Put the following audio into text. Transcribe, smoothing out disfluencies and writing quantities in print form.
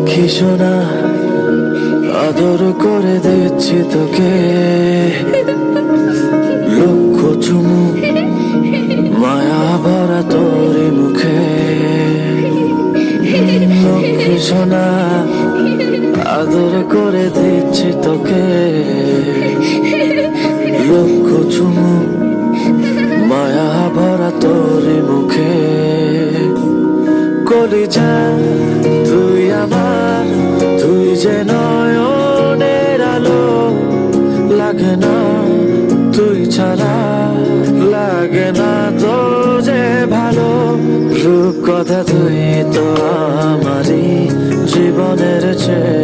লক্ষ্মী সোনা আদর করে দিচ্ছি তোকে, লক্ষ চুমু মায়া ভরা তোর মুখে। লক্ষ্মী সোনা আদর করে দিচ্ছি তোকে, লক্ষ চুমু মায়া ভরা তোর মুখে। কলিজা তুই আমার, তুই যে নয়নের আলো, লাগে না তুই ছাড়া, লাগে না তো যে ভালো। রূপ কথা তুই তো আমারই জীবনের চেয়ে